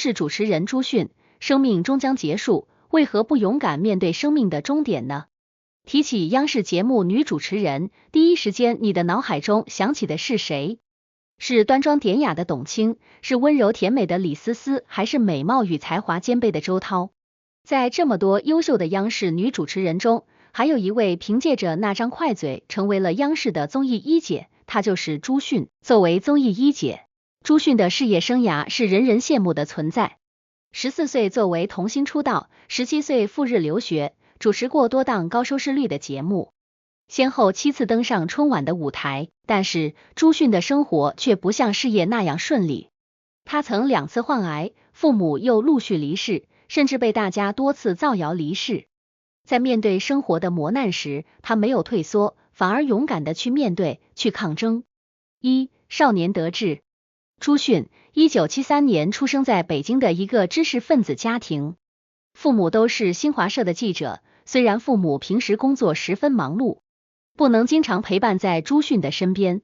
视主持人朱迅，生命终将结束，为何不勇敢面对生命的终点呢？提起央视节目女主持人，第一时间你的脑海中想起的是谁？是端庄典雅的董卿，是温柔甜美的李思思，还是美貌与才华兼备的周涛？在这么多优秀的央视女主持人中，还有一位凭借着那张快嘴成为了央视的综艺一姐，她就是朱迅。作为综艺一姐，朱迅的事业生涯是人人羡慕的存在。14岁作为童星出道，17岁赴日留学，主持过多档高收视率的节目，先后7次登上春晚的舞台。但是朱迅的生活却不像事业那样顺利，他曾2次患癌，父母又陆续离世，甚至被大家多次造谣离世。在面对生活的磨难时，他没有退缩，反而勇敢的去面对，去抗争。少年得志。朱迅1973年出生在北京的一个知识分子家庭，父母都是新华社的记者。虽然父母平时工作十分忙碌，不能经常陪伴在朱迅的身边，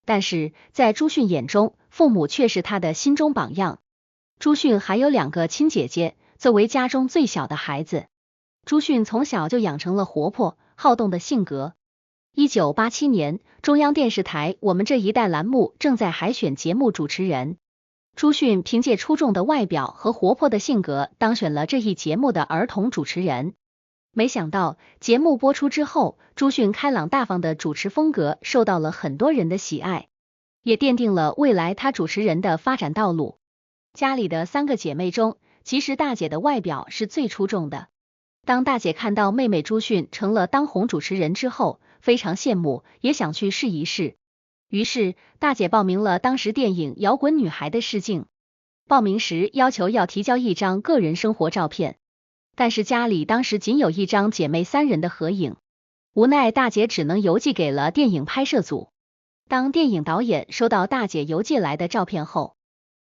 但是在朱迅眼中，父母却是他的心中榜样。朱迅还有2个亲姐姐，作为家中最小的孩子，朱迅从小就养成了活泼好动的性格。1987年，中央电视台《我们这一代》栏目正在海选节目主持人，朱迅凭借出众的外表和活泼的性格当选了这一节目的儿童主持人。没想到节目播出之后，朱迅开朗大方的主持风格受到了很多人的喜爱，也奠定了未来他主持人的发展道路。家里的3个姐妹中，其实大姐的外表是最出众的。当大姐看到妹妹朱迅成了当红主持人之后，非常羡慕，也想去试一试。于是大姐报名了当时电影《摇滚女孩》的试镜。报名时要求要提交一张个人生活照片，但是家里当时仅有一张姐妹3人的合影，无奈大姐只能邮寄给了电影拍摄组。当电影导演收到大姐邮寄来的照片后，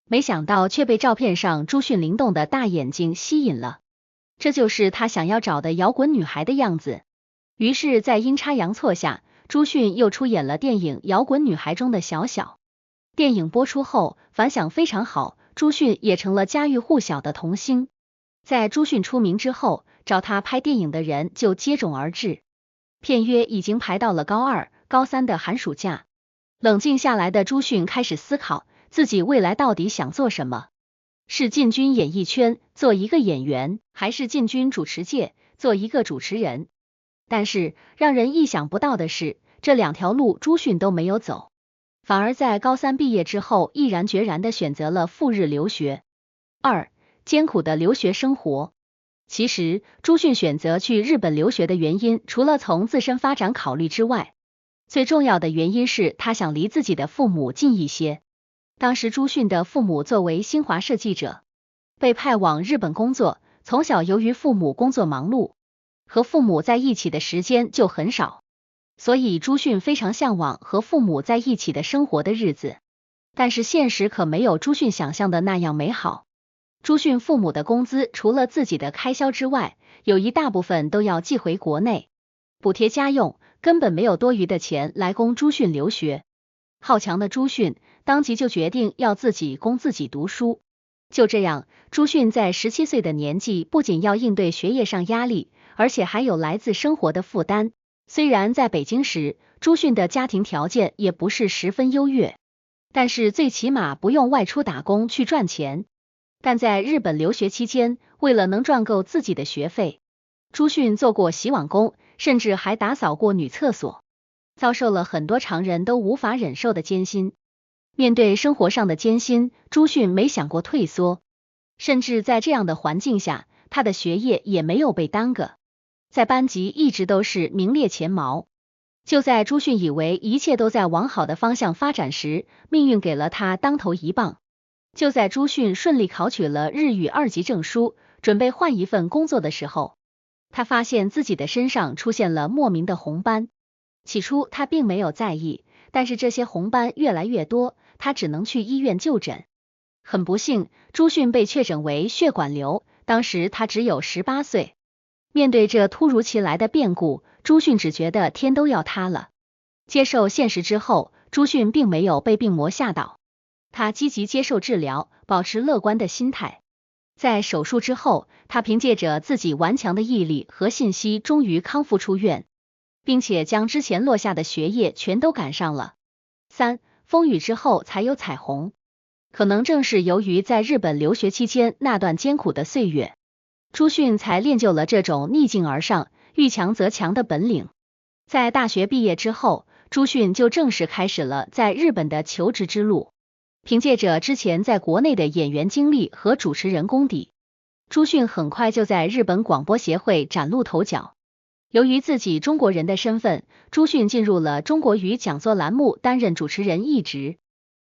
没想到却被照片上朱迅灵动的大眼睛吸引了，这就是他想要找的摇滚女孩的样子。于是在阴差阳错下，朱迅又出演了电影《摇滚女孩》中的小小。电影播出后反响非常好，朱迅也成了家喻户晓的童星。在朱迅出名之后，找他拍电影的人就接踵而至，片约已经排到了高2、高3的寒暑假。冷静下来的朱迅开始思考自己未来到底想做什么，是进军演艺圈做一个演员，还是进军主持界做一个主持人？但是让人意想不到的是，这2条路朱迅都没有走，反而在高3毕业之后毅然决然的选择了赴日留学。艰苦的留学生活。其实朱迅选择去日本留学的原因，除了从自身发展考虑之外，最重要的原因是他想离自己的父母近一些。当时朱迅的父母作为新华社记者，被派往日本工作，从小由于父母工作忙碌，和父母在一起的时间就很少，所以朱迅非常向往和父母在一起的生活的日子。但是现实可没有朱迅想象的那样美好。朱迅父母的工资除了自己的开销之外，有一大部分都要寄回国内，补贴家用，根本没有多余的钱来供朱迅留学。好强的朱迅当即就决定要自己供自己读书。就这样，朱迅在17岁的年纪，不仅要应对学业上压力，而且还有来自生活的负担。虽然在北京时，朱迅的家庭条件也不是十分优越，但是最起码不用外出打工去赚钱。但在日本留学期间，为了能赚够自己的学费，朱迅做过洗碗工，甚至还打扫过女厕所，遭受了很多常人都无法忍受的艰辛。面对生活上的艰辛，朱迅没想过退缩，甚至在这样的环境下，他的学业也没有被耽搁，在班级一直都是名列前茅。就在朱迅以为一切都在往好的方向发展时，命运给了他当头一棒。就在朱迅顺利考取了日语2级证书，准备换一份工作的时候，他发现自己的身上出现了莫名的红斑。起初他并没有在意，但是这些红斑越来越多，他只能去医院就诊。很不幸，朱迅被确诊为血管瘤，当时他只有18岁。面对这突如其来的变故，朱迅只觉得天都要塌了。接受现实之后，朱迅并没有被病魔吓倒，他积极接受治疗，保持乐观的心态。在手术之后，他凭借着自己顽强的毅力和信息，终于康复出院，并且将之前落下的学业全都赶上了。3. 风雨之后才有彩虹。可能正是由于在日本留学期间那段艰苦的岁月，朱迅才练就了这种逆境而上、遇强则强的本领。在大学毕业之后，朱迅就正式开始了在日本的求职之路。凭借着之前在国内的演员经历和主持人功底，朱迅很快就在日本广播协会崭露头角。由于自己中国人的身份，朱迅进入了中国语讲座栏目担任主持人一职。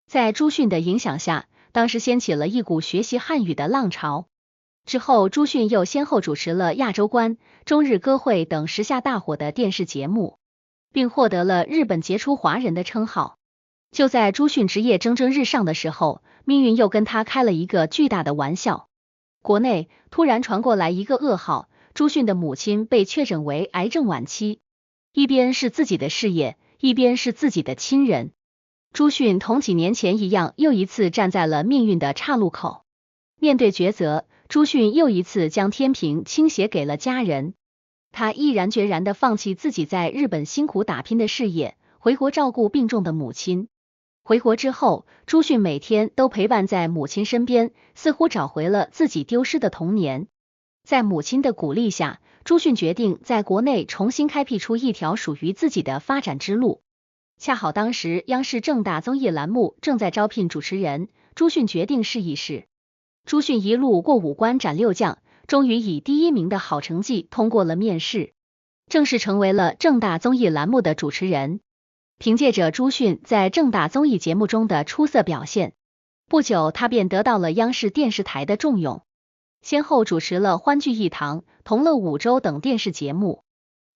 在朱迅的影响下，当时掀起了一股学习汉语的浪潮。之后，朱迅又先后主持了亚洲观、中日歌会等时下大火的电视节目，并获得了日本杰出华人的称号。就在朱迅职业蒸蒸日上的时候，命运又跟他开了一个巨大的玩笑。国内突然传过来一个噩耗，朱迅的母亲被确诊为癌症晚期，一边是自己的事业，一边是自己的亲人。朱迅同几年前一样，又一次站在了命运的岔路口。面对抉择，朱迅又一次将天平倾斜给了家人。他毅然决然地放弃自己在日本辛苦打拼的事业，回国照顾病重的母亲。回国之后，朱迅每天都陪伴在母亲身边，似乎找回了自己丢失的童年。在母亲的鼓励下，朱迅决定在国内重新开辟出一条属于自己的发展之路。恰好当时央视正大综艺栏目正在招聘主持人，朱迅决定试一试。朱迅一路过5关斩6将，终于以第1名的好成绩通过了面试，正式成为了正大综艺栏目的主持人。凭借着朱迅在正大综艺节目中的出色表现，不久他便得到了央视电视台的重用，先后主持了《欢聚一堂》《同乐5周》等电视节目。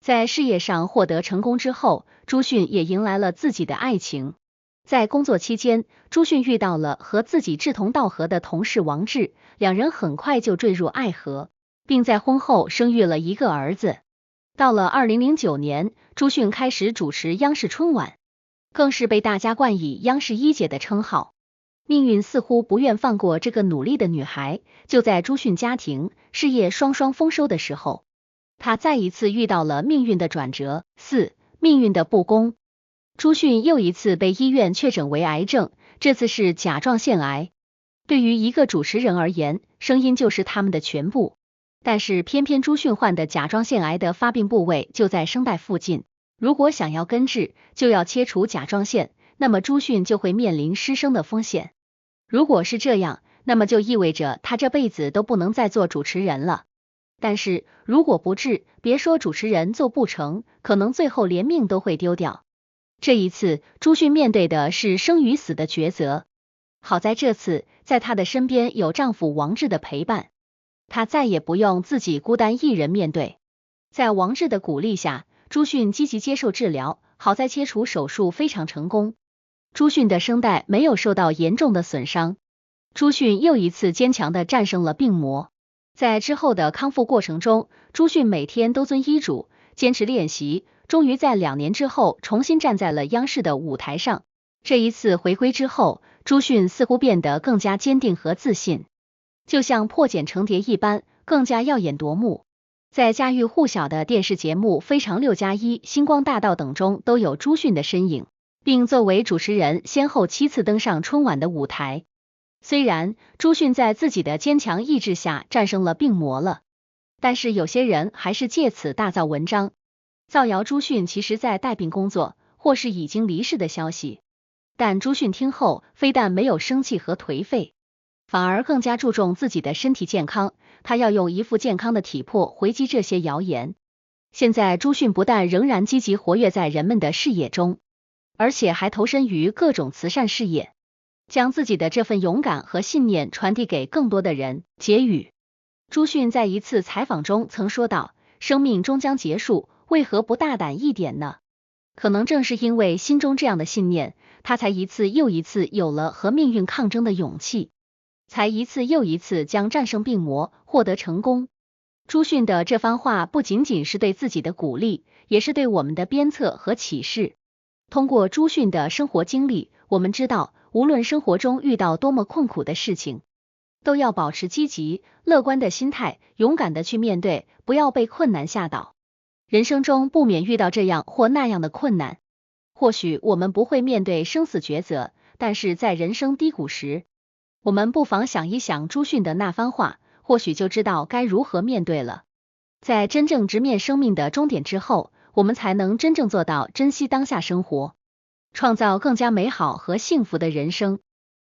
在事业上获得成功之后，朱迅也迎来了自己的爱情。在工作期间，朱迅遇到了和自己志同道合的同事王志，两人很快就坠入爱河，并在婚后生育了一个儿子。到了2009年，朱迅开始主持央视春晚，更是被大家冠以央视一姐的称号。命运似乎不愿放过这个努力的女孩，就在朱迅家庭、事业双双丰收的时候，她再一次遇到了命运的转折。4. 命运的不公。朱迅又一次被医院确诊为癌症，这次是甲状腺癌。对于一个主持人而言，声音就是他们的全部。但是偏偏朱迅患的甲状腺癌的发病部位就在声带附近，如果想要根治，就要切除甲状腺，那么朱迅就会面临失声的风险。如果是这样，那么就意味着他这辈子都不能再做主持人了。但是如果不治，别说主持人做不成，可能最后连命都会丢掉。这一次，朱迅面对的是生与死的抉择。好在这次，在她的身边有丈夫王志的陪伴，她再也不用自己孤单一人面对。在王志的鼓励下，朱迅积极接受治疗，好在切除手术非常成功，朱迅的声带没有受到严重的损伤。朱迅又一次坚强地战胜了病魔。在之后的康复过程中，朱迅每天都遵医嘱，坚持练习，终于在2年之后重新站在了央视的舞台上。这一次回归之后，朱迅似乎变得更加坚定和自信，就像破茧成蝶一般，更加耀眼夺目。在家喻户晓的电视节目《非常6+1》《星光大道》等中都有朱迅的身影，并作为主持人先后7次登上春晚的舞台。虽然朱迅在自己的坚强意志下战胜了病魔了，但是有些人还是借此大造文章，造谣朱迅其实在带病工作，或是已经离世的消息。但朱迅听后非但没有生气和颓废，反而更加注重自己的身体健康，他要用一副健康的体魄回击这些谣言。现在朱迅不但仍然积极活跃在人们的视野中，而且还投身于各种慈善事业，将自己的这份勇敢和信念传递给更多的人。结语：朱迅在一次采访中曾说道，生命终将结束，为何不大胆一点呢？可能正是因为心中这样的信念，他才一次又一次有了和命运抗争的勇气，才一次又一次将战胜病魔，获得成功。朱迅的这番话不仅仅是对自己的鼓励，也是对我们的鞭策和启示。通过朱迅的生活经历，我们知道，无论生活中遇到多么困苦的事情，都要保持积极、乐观的心态，勇敢的去面对，不要被困难吓倒。人生中不免遇到这样或那样的困难，或许我们不会面对生死抉择，但是在人生低谷时，我们不妨想一想朱迅的那番话，或许就知道该如何面对了。在真正直面生命的终点之后，我们才能真正做到珍惜当下生活，创造更加美好和幸福的人生。